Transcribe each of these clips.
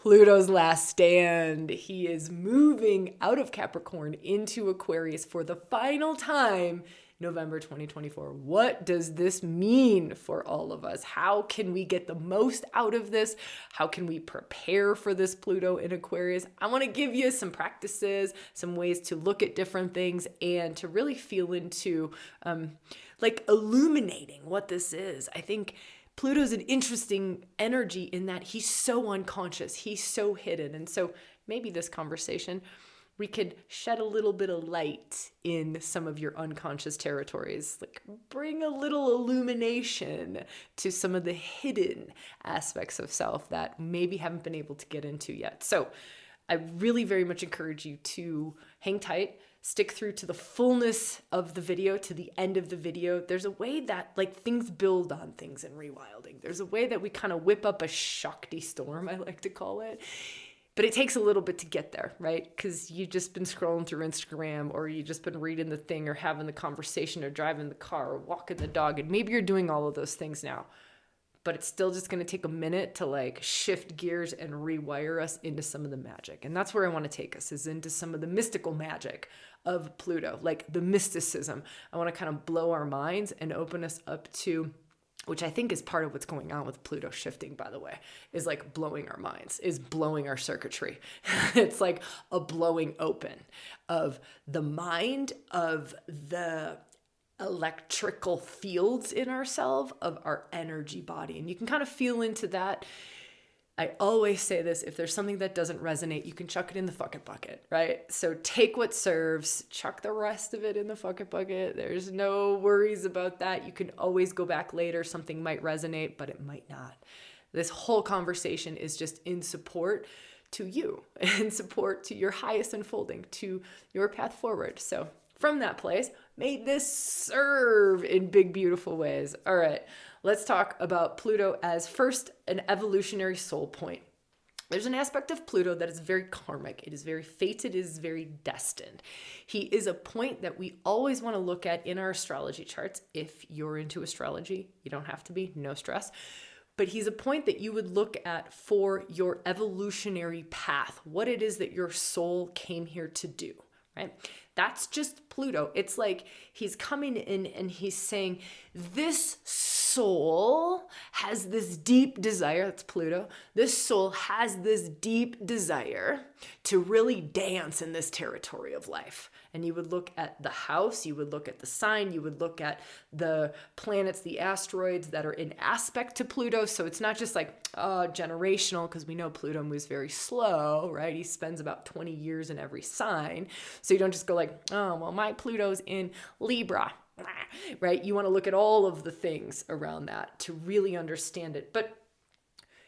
Pluto's last stand. He is moving out of Capricorn into Aquarius for the final time, November 2024. What does this mean for all of us? How can we get the most out of this? How can we prepare for this Pluto in Aquarius? I want to give you some practices, some ways to look at different things and to really feel into illuminating what this is. I think Pluto's an interesting energy in that he's so unconscious, he's so hidden. And so maybe this conversation, we could shed a little bit of light in some of your unconscious territories, like bring a little illumination to some of the hidden aspects of self that maybe haven't been able to get into yet. So I really very much encourage you to hang tight, stick through to the fullness of the video, to the end of the video. There's a way that things build on things in rewilding. There's a way that we kind of whip up a Shakti storm, I like to call it. But it takes a little bit to get there, right? Because you've just been scrolling through Instagram, or you've just been reading the thing, or having the conversation, or driving the car, or walking the dog. And maybe you're doing all of those things now. But it's still just going to take a minute to shift gears and rewire us into some of the magic. And that's where I want to take us, is into some of the mystical magic of Pluto, like the mysticism. I want to kind of blow our minds and open us up to, which I think is part of what's going on with Pluto shifting, by the way, is blowing our minds, is blowing our circuitry. It's like a blowing open of the mind, of the electrical fields in ourselves, of our energy body. And you can kind of feel into that. I always say this: if there's something that doesn't resonate, you can chuck it in the fucking bucket, right? So take what serves, chuck the rest of it in the fucking bucket. There's no worries about that. You can always go back later. Something might resonate, but it might not. This whole conversation is just in support to you, in support to your highest unfolding, to your path forward. So from that place, may this serve in big, beautiful ways. All right, let's talk about Pluto as first an evolutionary soul point. There's an aspect of Pluto that is very karmic. It is very fated. It is very destined. He is a point that we always want to look at in our astrology charts. If you're into astrology, you don't have to be, no stress. But he's a point that you would look at for your evolutionary path, what it is that your soul came here to do, right? That's just Pluto. It's like he's coming in and he's saying, this soul has this deep desire. That's Pluto. This soul has this deep desire to really dance in this territory of life. And you would look at the house, you would look at the sign, you would look at the planets, the asteroids that are in aspect to Pluto. So it's not just generational, because we know Pluto moves very slow, right? He spends about 20 years in every sign. So you don't just go oh, well, my Pluto's in Libra, right? You want to look at all of the things around that to really understand it. But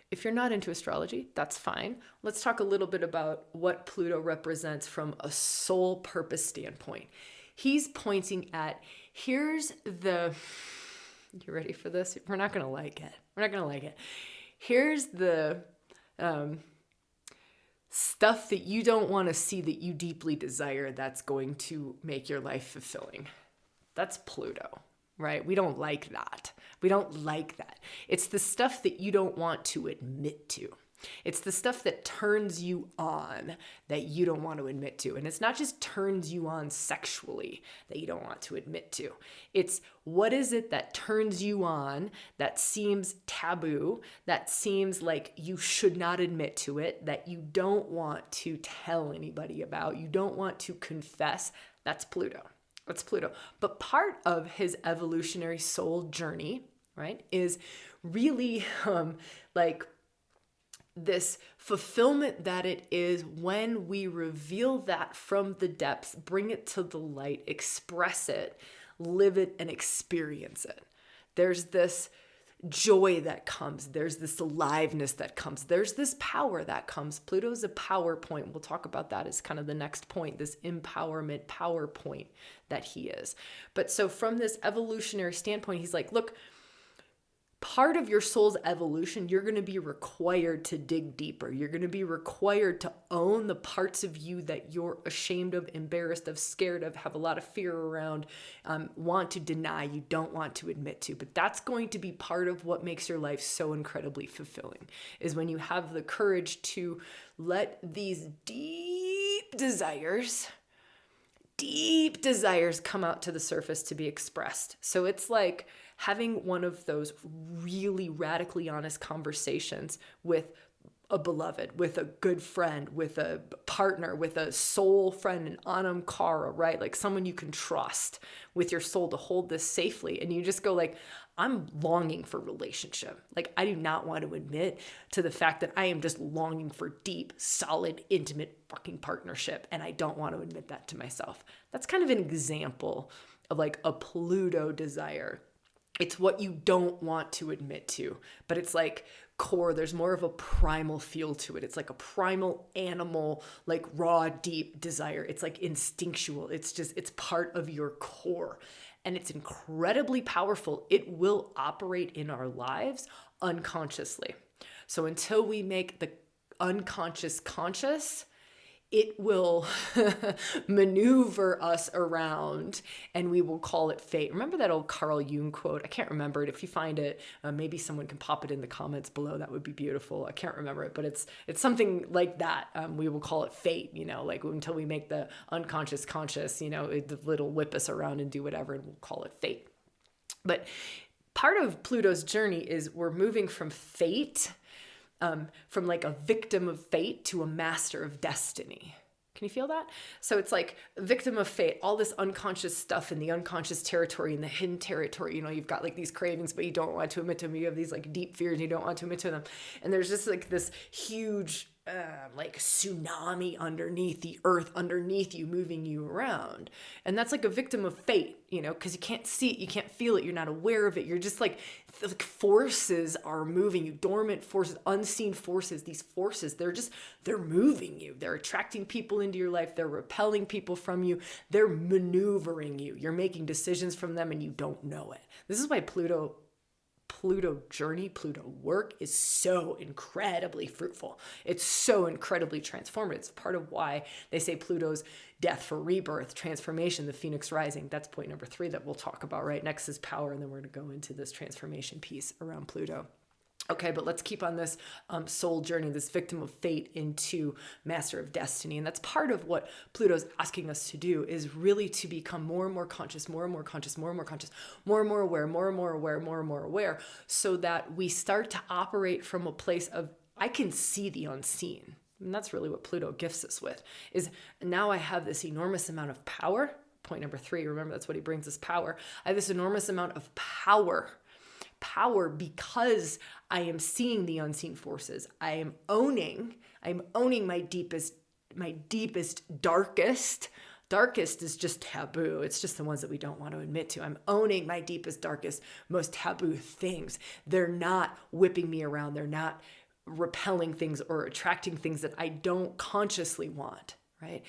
if you're not into astrology, that's fine. Let's talk a little bit about what Pluto represents from a soul purpose standpoint. He's pointing at, you ready for this? We're not going to like it. Here's the stuff that you don't want to see, that you deeply desire, that's going to make your life fulfilling. That's Pluto, right? We don't like that. It's the stuff that you don't want to admit to. It's the stuff that turns you on that you don't want to admit to. And it's not just turns you on sexually that you don't want to admit to. It's what is it that turns you on that seems taboo, that seems like you should not admit to it, that you don't want to tell anybody about, you don't want to confess. That's Pluto. But part of his evolutionary soul journey, right, is really this fulfillment that it is when we reveal that from the depths, bring it to the light, express it, live it, and experience it. There's this joy that comes. There's this aliveness that comes. There's this power that comes. Pluto's a power point. We'll talk about that as kind of the next point, this empowerment power point that he is. But so from this evolutionary standpoint, he's like, look, part of your soul's evolution, you're going to be required to dig deeper. You're going to be required to own the parts of you that you're ashamed of, embarrassed of, scared of, have a lot of fear around, want to deny, you don't want to admit to. But that's going to be part of what makes your life so incredibly fulfilling, is when you have the courage to let these deep desires come out to the surface to be expressed. So it's like having one of those really radically honest conversations with a beloved, with a good friend, with a partner, with a soul friend, an Anam Kara, right? Like someone you can trust with your soul to hold this safely. And you just go like, I'm longing for relationship. Like I do not want to admit to the fact that I am just longing for deep, solid, intimate fucking partnership. And I don't want to admit that to myself. That's kind of an example of like a Pluto desire. It's what you don't want to admit to, but it's like core. There's more of a primal feel to it. It's like a primal animal, like raw, deep desire. It's like instinctual. It's part of your core. And it's incredibly powerful. It will operate in our lives unconsciously. So until we make the unconscious conscious, it will maneuver us around, and we will call it fate. Remember that old Carl Jung quote? I can't remember it. If you find it, maybe someone can pop it in the comments below. That would be beautiful. I can't remember it, but it's something like that. We will call it fate, like until we make the unconscious conscious, it'll whip us around and do whatever, and we'll call it fate. But part of Pluto's journey is we're moving from fate, from like a victim of fate to a master of destiny. Can you feel that? So it's like victim of fate, all this unconscious stuff in the unconscious territory, in the hidden territory. You've got like these cravings, but you don't want to admit to them. You have these like deep fears and you don't want to admit to them. And there's just like this huge like tsunami underneath the earth, underneath you, moving you around. And that's like a victim of fate, because you can't see it, you can't feel it, you're not aware of it. You're just like forces are moving you, dormant forces, unseen forces. These forces, they're moving you. They're attracting people into your life. They're repelling people from you. They're maneuvering you. You're making decisions from them and you don't know it. This is why Pluto journey, Pluto work is so incredibly fruitful. It's so incredibly transformative. It's part of why they say Pluto's death for rebirth, transformation, the phoenix rising. That's point number 3 that we'll talk about, right? Next is power, and then we're going to go into this transformation piece around Pluto. Okay, but let's keep on this soul journey, this victim of fate into master of destiny. And that's part of what Pluto's asking us to do, is really to become more and more conscious, more and more conscious, more and more conscious, more and more aware, more and more aware, more and more aware, so that we start to operate from a place of, I can see the unseen. And that's really what Pluto gifts us with, is now I have this enormous amount of power. Point number 3, remember that's what he brings us, power. I have this enormous amount of power because I am seeing the unseen forces. I'm owning my deepest, darkest is just taboo. It's just the ones that we don't want to admit to. I'm owning my deepest, darkest, most taboo things. They're not whipping me around. They're not repelling things or attracting things that I don't consciously want, right?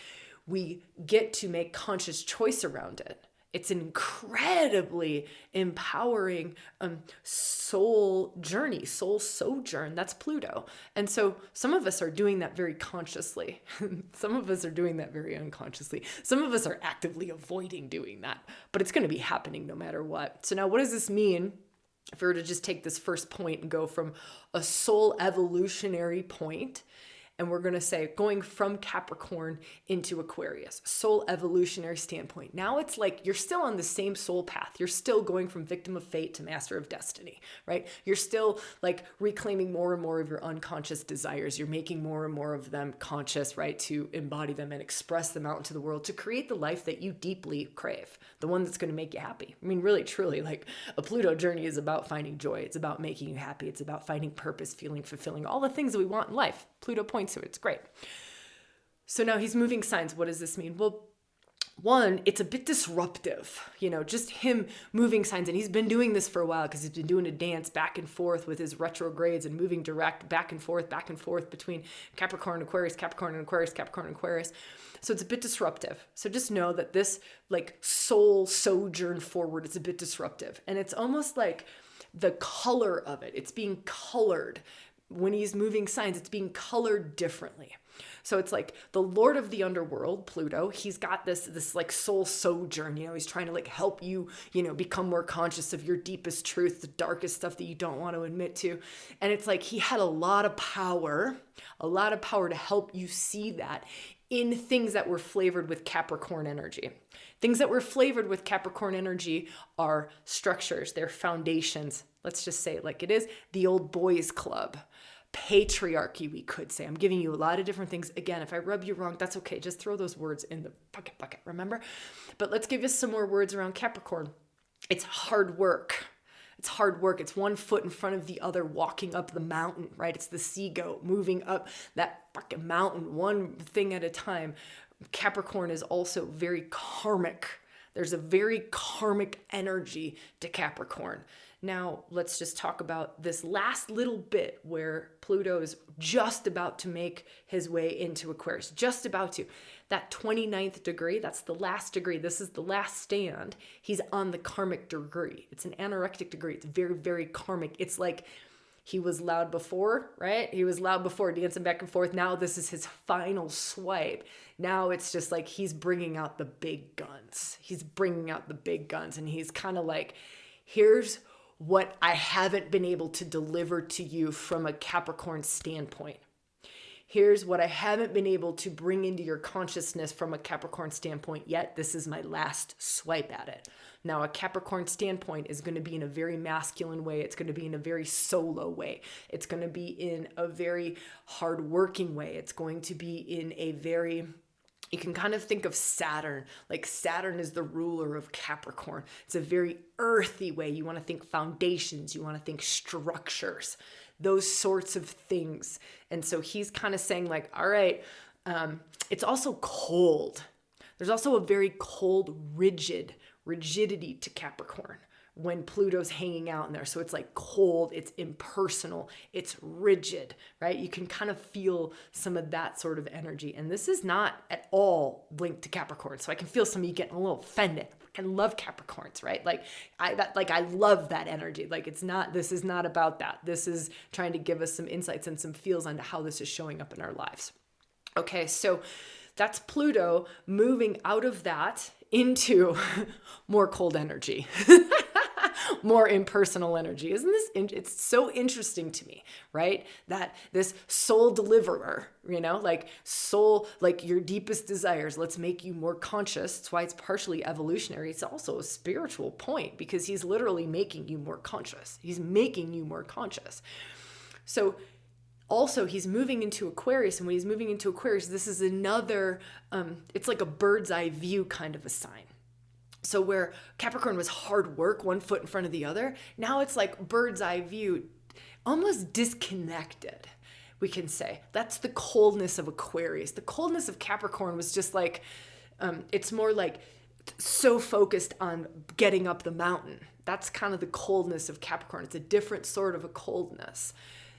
We get to make conscious choice around it. It's an incredibly empowering soul journey, soul sojourn. That's Pluto. And so some of us are doing that very consciously. Some of us are doing that very unconsciously. Some of us are actively avoiding doing that, but it's going to be happening no matter what. So now what does this mean if we were to just take this first point and go from a soul evolutionary point? And we're going to say going from Capricorn into Aquarius, soul evolutionary standpoint. Now it's like you're still on the same soul path. You're still going from victim of fate to master of destiny, right? You're still like reclaiming more and more of your unconscious desires. You're making more and more of them conscious, right? To embody them and express them out into the world to create the life that you deeply crave, the one that's going to make you happy. I mean, really, truly, like a Pluto journey is about finding joy. It's about making you happy. It's about finding purpose, feeling fulfilling, all the things that we want in life. Pluto points to it. It's great. So now he's moving signs. What does this mean? Well, one, it's a bit disruptive, just him moving signs. And he's been doing this for a while because he's been doing a dance back and forth with his retrogrades and moving direct back and forth between Capricorn and Aquarius, Capricorn and Aquarius, Capricorn and Aquarius. So it's a bit disruptive. So just know that this like soul sojourn forward is a bit disruptive. And it's almost like the color of it. It's being colored. When he's moving signs, it's being colored differently. So it's like the Lord of the Underworld, Pluto, he's got this like soul sojourn, he's trying to like help you, become more conscious of your deepest truth, the darkest stuff that you don't want to admit to. And it's like he had a lot of power to help you see that in things that were flavored with Capricorn energy. Things that were flavored with Capricorn energy are structures, they're foundations. Let's just say it like it is, the old boys club. Patriarchy, we could say. I'm giving you a lot of different things. Again, if I rub you wrong, that's okay. Just throw those words in the bucket, remember? But let's give you some more words around Capricorn. It's hard work. It's hard work. It's one foot in front of the other, walking up the mountain, right? It's the sea goat moving up that fucking mountain, one thing at a time. Capricorn is also very karmic. There's a very karmic energy to Capricorn. Now, let's just talk about this last little bit where Pluto is just about to make his way into Aquarius, just about to. That 29th degree, that's the last degree. This is the last stand. He's on the karmic degree. It's an anorectic degree. It's very, very karmic. It's like he was loud before, right? He was loud before, dancing back and forth. Now this is his final swipe. Now it's just like he's bringing out the big guns. He's bringing out the big guns, and he's kind of like, here's what I haven't been able to deliver to you from a Capricorn standpoint. Here's what I haven't been able to bring into your consciousness from a Capricorn standpoint yet. This is my last swipe at it. Now, a Capricorn standpoint is going to be in a very masculine way. It's going to be in a very solo way. It's going to be in a very hardworking way. It's going to be in a very... You can kind of think of Saturn, like Saturn is the ruler of Capricorn. It's a very earthy way. You want to think foundations, you want to think structures, those sorts of things. And so he's kind of saying like, all right, it's also cold. There's also a very cold, rigidity to Capricorn when Pluto's hanging out in there. So it's like cold, it's impersonal, it's rigid, right? You can kind of feel some of that sort of energy. And this is not at all linked to Capricorn. So I can feel some of you getting a little offended. I love Capricorns, right? I love that energy. Like this is not about that. This is trying to give us some insights and some feels onto how this is showing up in our lives. Okay, so that's Pluto moving out of that into more cold energy. More impersonal energy. Isn't this, it's so interesting to me, right? That this soul deliverer, like soul, like your deepest desires, let's make you more conscious. That's why it's partially evolutionary. It's also a spiritual point because he's literally making you more conscious. He's making you more conscious. So also, he's moving into Aquarius, and when he's moving into Aquarius, this is another, it's like a bird's eye view kind of a sign. So where Capricorn was hard work, one foot in front of the other, now it's like bird's eye view, almost disconnected, we can say. That's the coldness of Aquarius. The coldness of Capricorn was just like, it's more like so focused on getting up the mountain. That's kind of the coldness of Capricorn. It's a different sort of a coldness.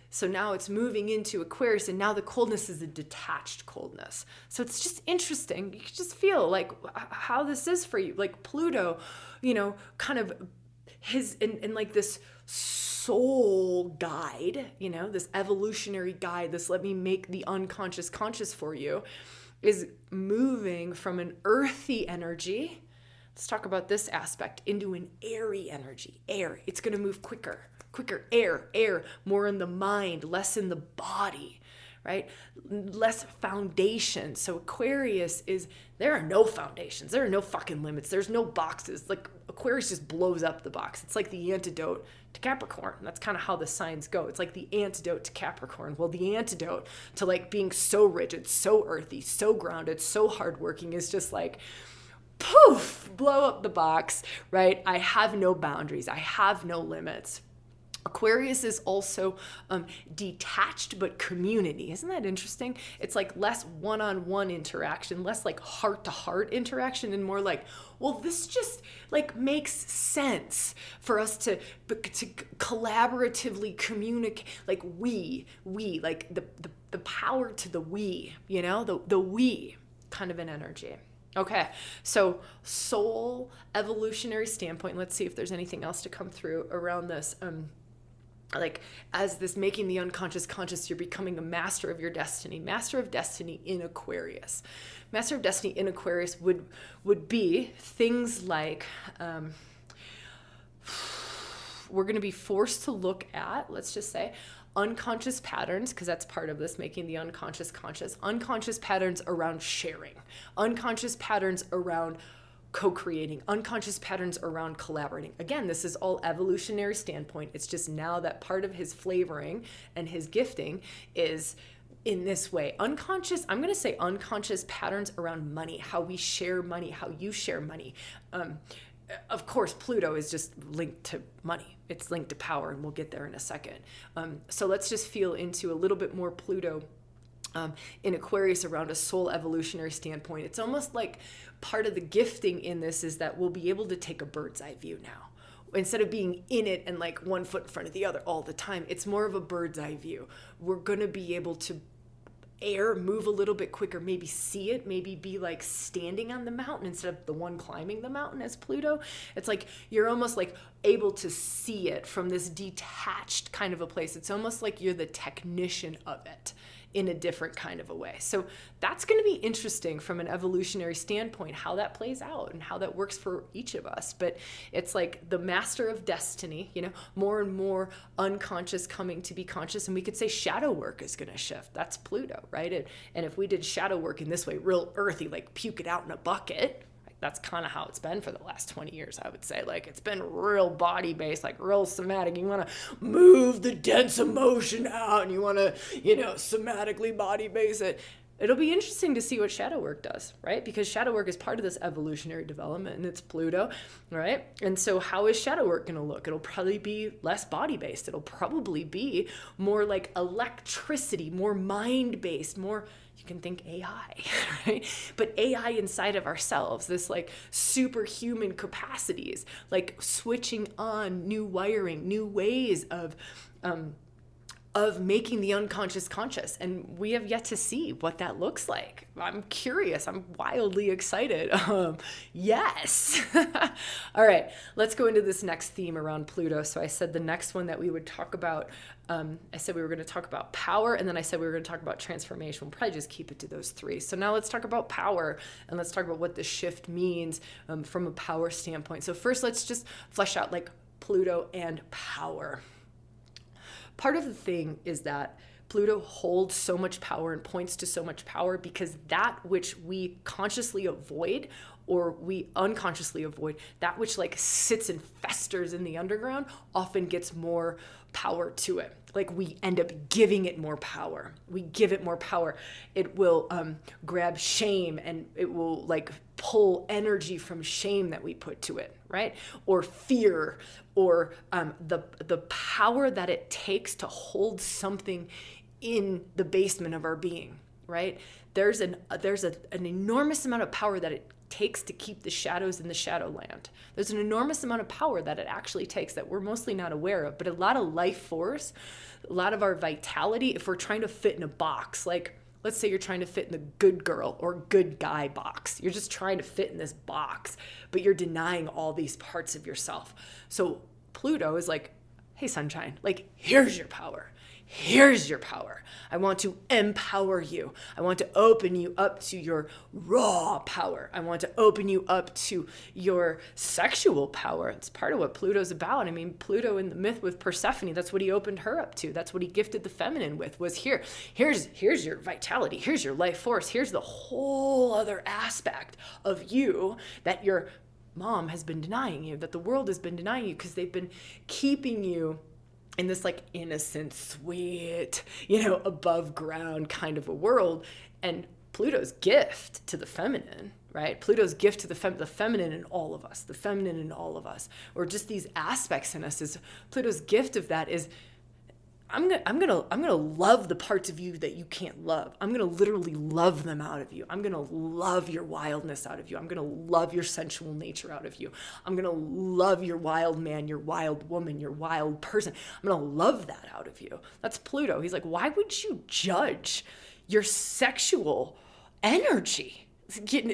So now it's moving into Aquarius, and now the coldness is a detached coldness. So it's just interesting. You can just feel like how this is for you. Like Pluto, kind of his, in like this soul guide, this evolutionary guide, this let me make the unconscious conscious for you, is moving from an earthy energy. Let's talk about this aspect, into an airy energy. Air. It's going to move quicker, air, more in the mind, less in the body, right? Less foundation. So Aquarius there are no foundations. There are no fucking limits. There's no boxes. Like Aquarius just blows up the box. It's like the antidote to Capricorn. That's kind of how the signs go. It's like the antidote to Capricorn. Well, the antidote to like being so rigid, so earthy, so grounded, so hardworking is just like, poof, blow up the box, right? I have no boundaries. I have no limits. Aquarius is also detached but community. Isn't that interesting? It's like less one-on-one interaction, less like heart-to-heart interaction, and more like, well, this just like makes sense for us to collaboratively communicate. Like we like the power to the we, the we kind of an energy. Okay, so soul evolutionary standpoint. Let's see if there's anything else to come through around this. Like as this making the unconscious conscious, you're becoming a master of your destiny. Master of destiny in Aquarius. Master of destiny in Aquarius would be things like we're going to be forced to look at, let's just say, unconscious patterns, because that's part of this, making the unconscious conscious. Unconscious patterns around sharing. Unconscious patterns around co-creating. Unconscious patterns around collaborating. Again, this is all evolutionary standpoint. It's just now that part of his flavoring and his gifting is in this way. Unconscious, I'm going to say unconscious patterns around money, how we share money, how you share money. Of course, Pluto is just linked to money. It's linked to power, and we'll get there in a second. So let's just feel into a little bit more Pluto in Aquarius around a soul evolutionary standpoint. It's almost like part of the gifting in this is that we'll be able to take a bird's eye view now. Instead of being in it and like one foot in front of the other all the time, it's more of a bird's eye view. We're going to be able to move a little bit quicker, maybe see it, maybe be like standing on the mountain instead of the one climbing the mountain as Pluto. It's like you're almost like able to see it from this detached kind of a place. It's almost like you're the technician of it in a different kind of a way. So that's going to be interesting from an evolutionary standpoint, how that plays out and how that works for each of us. But it's like the master of destiny, more and more unconscious coming to be conscious. And we could say shadow work is going to shift. That's Pluto, right? And if we did shadow work in this way, real earthy, like puke it out in a bucket, that's kind of how it's been for the last 20 years, I would say. Like, it's been real body-based, like real somatic. You want to move the dense emotion out, and you want to, somatically body-base it. It'll be interesting to see what shadow work does, right? Because shadow work is part of this evolutionary development, and it's Pluto, right? And so how is shadow work going to look? It'll probably be less body-based. It'll probably be more like electricity, more mind-based, more... You can think AI, right? But AI inside of ourselves, this like superhuman capacities, like switching on new wiring, new ways of making the unconscious conscious. And we have yet to see what that looks like. I'm curious. I'm wildly excited. Yes. All right, let's go into this next theme around Pluto. So I said the next one that we would talk about, I said we were going to talk about power, and then I said we were going to talk about transformation. We'll probably just keep it to those three. So now let's talk about power, and let's talk about what the shift means from a power standpoint. So first, let's just flesh out like Pluto and power. Part of the thing is that Pluto holds so much power and points to so much power because that which we consciously avoid or we unconsciously avoid, that which like sits and festers in the underground often gets more power to it. Like we end up giving it more power. We give it more power. It will grab shame and it will like pull energy from shame that we put to it, right? Or fear, or the power that it takes to hold something in the basement of our being, right? There's an enormous amount of power that it takes to keep the shadows in the shadowland. There's an enormous amount of power that it actually takes that we're mostly not aware of, but a lot of life force, a lot of our vitality, if we're trying to fit in a box, like let's say you're trying to fit in the good girl or good guy box. You're just trying to fit in this box, but you're denying all these parts of yourself. So Pluto is like, hey, sunshine, like, here's your power. Here's your power. I want to empower you. I want to open you up to your raw power. I want to open you up to your sexual power. It's part of what Pluto's about. I mean, Pluto in the myth with Persephone, that's what he opened her up to. That's what he gifted the feminine with, was here's your vitality. Here's your life force. Here's the whole other aspect of you that your mom has been denying you, that the world has been denying you because they've been keeping you in this like innocent, sweet, above ground kind of a world. And Pluto's gift to the feminine, right? Pluto's gift to the feminine in all of us, the feminine in all of us, or just these aspects in us, is Pluto's gift of that is I'm gonna love the parts of you that you can't love. I'm gonna literally love them out of you. I'm gonna love your wildness out of you. I'm gonna love your sensual nature out of you. I'm gonna love your wild man, your wild woman, your wild person. I'm gonna love that out of you. That's Pluto. He's like, why would you judge your sexual energy?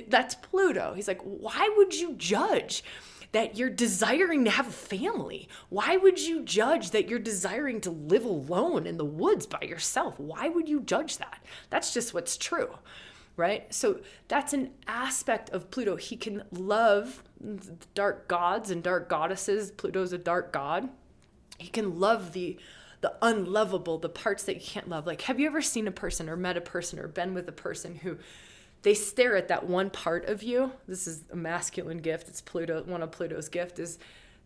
That's Pluto. He's like, why would you judge that you're desiring to have a family? Why would you judge that you're desiring to live alone in the woods by yourself? Why would you judge that? That's just what's true, right? So that's an aspect of Pluto. He can love dark gods and dark goddesses. Pluto's a dark god. He can love the unlovable, the parts that you can't love. Like, have you ever seen a person or met a person or been with a person who they stare at that one part of you? This is a masculine gift. It's Pluto. One of Pluto's gift is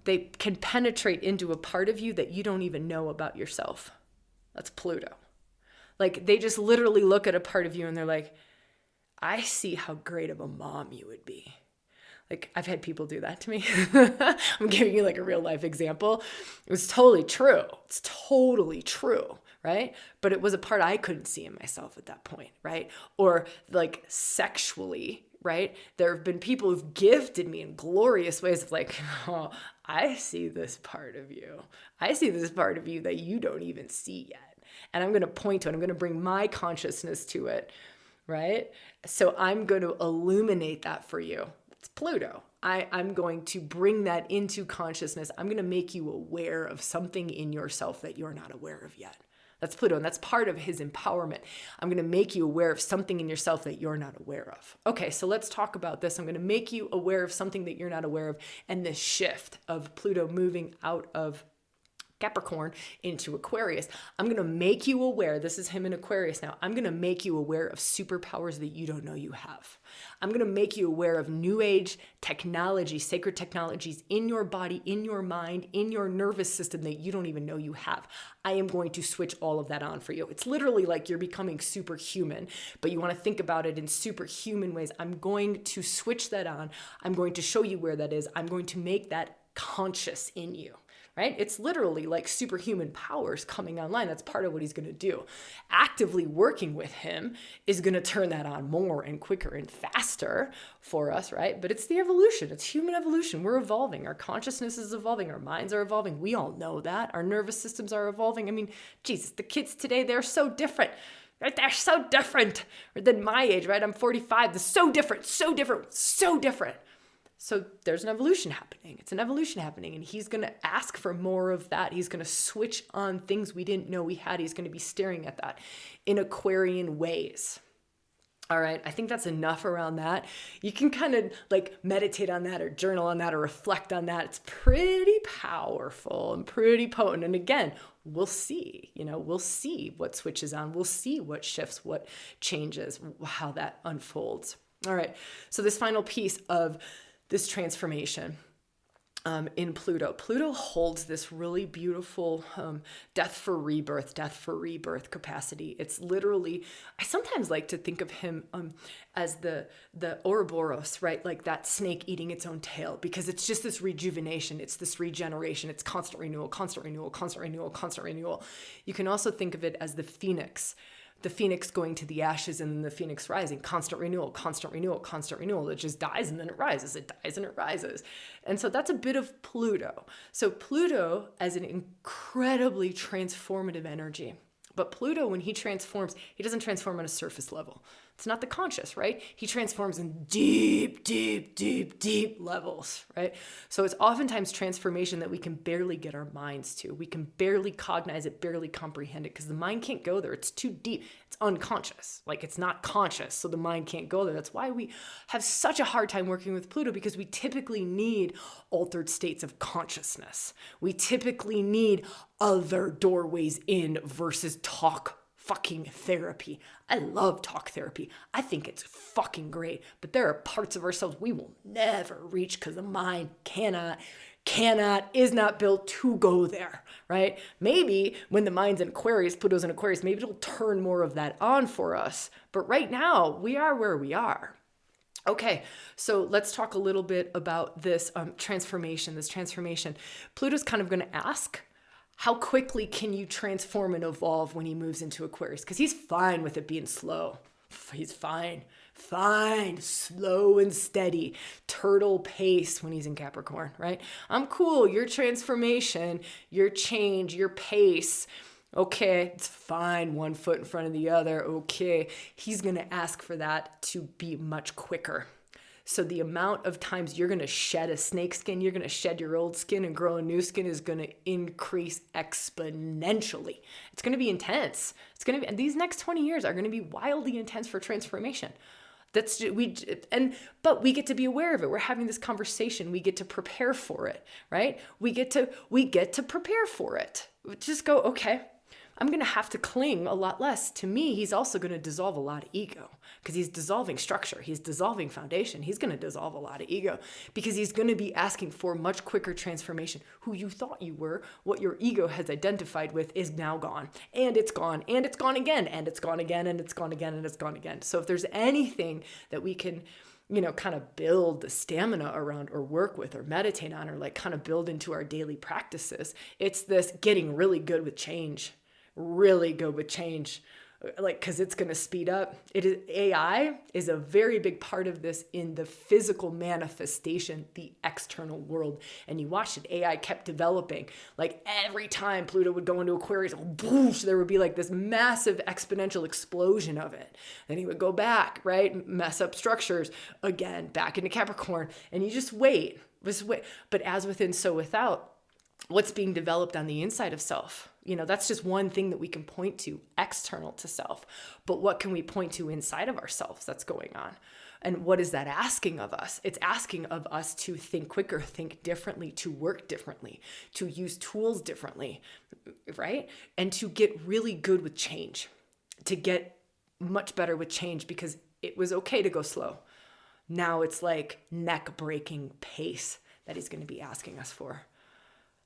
they can penetrate into a part of you that you don't even know about yourself. That's Pluto. Like, they just literally look at a part of you and they're like, I see how great of a mom you would be. Like, I've had people do that to me. I'm giving you like a real life example. It was totally true. It's totally true, right? But it was a part I couldn't see in myself at that point, right? Or like sexually, right? There have been people who've gifted me in glorious ways of like, oh, I see this part of you. I see this part of you that you don't even see yet. And I'm going to point to it. I'm going to bring my consciousness to it, right? So I'm going to illuminate that for you. It's Pluto. I'm going to bring that into consciousness. I'm going to make you aware of something in yourself that you're not aware of yet. That's Pluto, and that's part of his empowerment. I'm going to make you aware of something in yourself that you're not aware of. Okay, so let's talk about this. I'm going to make you aware of something that you're not aware of, and the shift of Pluto moving out of Capricorn into Aquarius. I'm going to make you aware, this is him in Aquarius now, I'm going to make you aware of superpowers that you don't know you have. I'm going to make you aware of new age technology, sacred technologies in your body, in your mind, in your nervous system that you don't even know you have. I am going to switch all of that on for you. It's literally like you're becoming superhuman, but you want to think about it in superhuman ways. I'm going to switch that on. I'm going to show you where that is. I'm going to make that conscious in you. Right? It's literally like superhuman powers coming online. That's part of what he's going to do. Actively working with him is going to turn that on more and quicker and faster for us, right? But it's the evolution. It's human evolution. We're evolving. Our consciousness is evolving. Our minds are evolving. We all know that. Our nervous systems are evolving. I mean, Jesus, the kids today, they're so different. Right? They're so different than my age, right? I'm 45. They're so different, so different, so different. So there's an evolution happening. It's an evolution happening. And he's going to ask for more of that. He's going to switch on things we didn't know we had. He's going to be staring at that in Aquarian ways. All right. I think that's enough around that. You can kind of like meditate on that or journal on that or reflect on that. It's pretty powerful and pretty potent. And again, we'll see, we'll see what switches on. We'll see what shifts, what changes, how that unfolds. All right. So this final piece of this transformation in Pluto. Pluto holds this really beautiful death for rebirth capacity. It's literally, I sometimes like to think of him as the Ouroboros, right? Like that snake eating its own tail, because it's just this rejuvenation. It's this regeneration. It's constant renewal, constant renewal, constant renewal, constant renewal. You can also think of it as the phoenix going to the ashes and then the phoenix rising, constant renewal, constant renewal, constant renewal. It just dies and then it rises, it dies and it rises. And so that's a bit of Pluto. So Pluto as an incredibly transformative energy. But Pluto, when he transforms, he doesn't transform on a surface level. It's not the conscious, right? He transforms in deep, deep, deep, deep levels, right? So it's oftentimes transformation that we can barely get our minds to. We can barely cognize it, barely comprehend it, because the mind can't go there. It's too deep. It's unconscious. Like, it's not conscious, so the mind can't go there. That's why we have such a hard time working with Pluto, because we typically need altered states of consciousness. We typically need other doorways in versus talk fucking therapy. I love talk therapy. I think it's fucking great, but there are parts of ourselves we will never reach because the mind is not built to go there, right? Maybe when the mind's in Aquarius, Pluto's in Aquarius, maybe it'll turn more of that on for us. But right now, we are where we are. Okay, so let's talk a little bit about this transformation. Pluto's kind of going to ask, how quickly can you transform and evolve when he moves into Aquarius? Because he's fine with it being slow. He's fine, slow and steady, turtle pace when he's in Capricorn, right? I'm cool. Your transformation, your change, your pace, Okay, it's fine. One foot in front of the other. Okay. He's going to ask for that to be much quicker. So the amount of times you're going to shed a snake skin, you're going to shed your old skin and grow a new skin is going to increase exponentially. It's going to be intense. It's going to be, and these next 20 years are going to be wildly intense for transformation. But we get to be aware of it. We're having this conversation. We get to prepare for it, right? We get to prepare for it. Just go, okay, I'm going to have to cling a lot less. To me, he's also going to dissolve a lot of ego because he's dissolving structure. He's dissolving foundation. He's going to dissolve a lot of ego because he's going to be asking for much quicker transformation. Who you thought you were, what your ego has identified with is now gone. And it's gone. And it's gone again. And it's gone again. And it's gone again. And it's gone again. So if there's anything that we can kind of build the stamina around or work with or meditate on or like kind of build into our daily practices, it's this getting really good with change. Really good with change, like, because it's going to speed up. AI is a very big part of this in the physical manifestation, the external world. And you watch it, AI kept developing. Like every time Pluto would go into Aquarius, boosh, there would be like this massive exponential explosion of it. Then he would go back, right? Mess up structures again, back into Capricorn. And you just wait. But as within, so without. What's being developed on the inside of self? That's just one thing that we can point to external to self. But what can we point to inside of ourselves that's going on? And what is that asking of us? It's asking of us to think quicker, think differently, to work differently, to use tools differently, right? And to get really good with change, to get much better with change, because it was okay to go slow. Now it's like neck-breaking pace that he's going to be asking us for.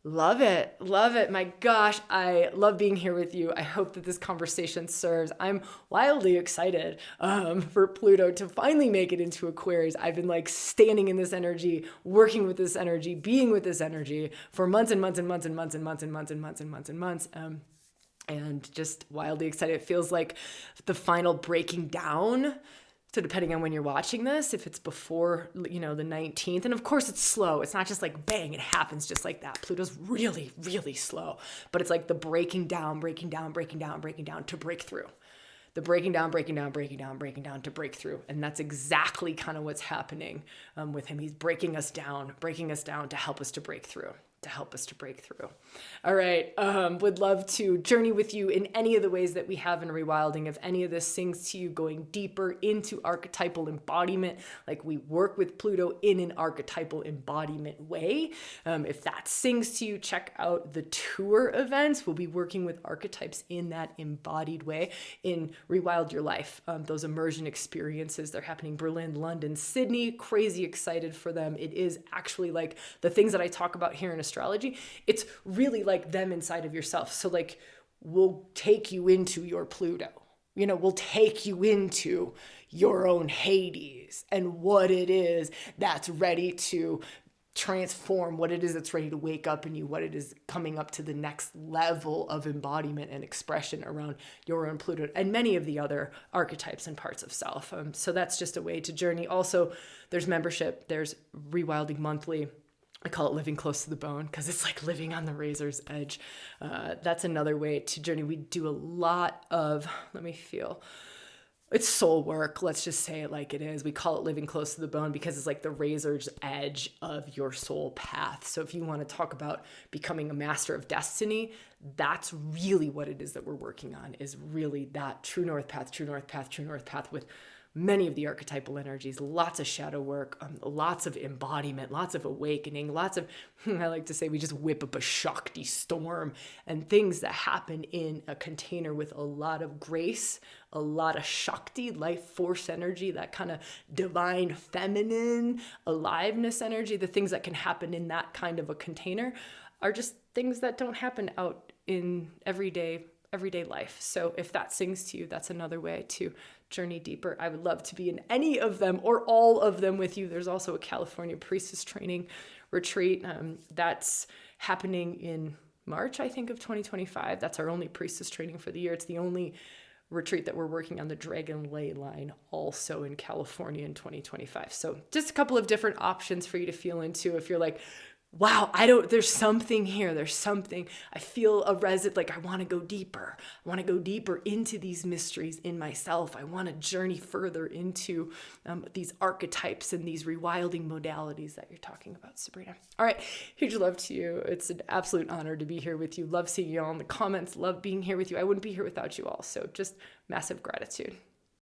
Love it. Love it. My gosh, I love being here with you. I hope that this conversation serves. I'm wildly excited for Pluto to finally make it into Aquarius. I've been like standing in this energy, working with this energy, being with this energy for months and months and months and months and months and months and months and months and months. And just wildly excited. It feels like the final breaking down. So depending on when you're watching this, if it's before, the 19th, and of course it's slow. It's not just like bang, it happens just like that. Pluto's really, really slow, but it's like the breaking down to break through. The breaking down to break through. And that's exactly kind of what's happening with him. He's breaking us down to help us to break through. All right. Would love to journey with you in any of the ways that we have in ReWilding. If any of this sings to you, going deeper into archetypal embodiment, like we work with Pluto in an archetypal embodiment way. If that sings to you, check out the tour events. We'll be working with archetypes in that embodied way in ReWild Your Life. Those immersion experiences, they're happening Berlin, London, Sydney. Crazy excited for them. It is actually like the things that I talk about here in astrology. It's really like them inside of yourself. So like we'll take you into your Pluto. We'll take you into your own Hades and what it is that's ready to transform, what it is that's ready to wake up in you, what it is coming up to the next level of embodiment and expression around your own Pluto and many of the other archetypes and parts of self. So that's just a way to journey. Also, there's membership. There's ReWilding Monthly. I call it living close to the bone because it's like living on the razor's edge. That's another way to journey. We do a lot of, it's soul work. Let's just say it like it is. We call it living close to the bone because it's like the razor's edge of your soul path. So if you want to talk about becoming a master of destiny, that's really what it is that we're working on, is really that true north path with many of the archetypal energies, lots of shadow work, lots of embodiment, lots of awakening, lots of, I like to say, we just whip up a Shakti storm and things that happen in a container with a lot of grace, a lot of Shakti, life force energy, that kind of divine feminine aliveness energy. The things that can happen in that kind of a container are just things that don't happen out in everyday life. So if that sings to you, that's another way to journey deeper. I would love to be in any of them or all of them with you. There's also a California priestess training retreat that's happening in March, I think, of 2025. That's our only priestess training for the year. It's the only retreat that we're working on the Dragon Ley line also in California in 2025. So just a couple of different options for you to feel into if you're like, wow, there's something here. There's something. I feel a like I want to go deeper. I want to go deeper into these mysteries in myself. I want to journey further into these archetypes and these rewilding modalities that you're talking about, Sabrina. All right. Huge love to you. It's an absolute honor to be here with you. Love seeing you all in the comments. Love being here with you. I wouldn't be here without you all. So just massive gratitude.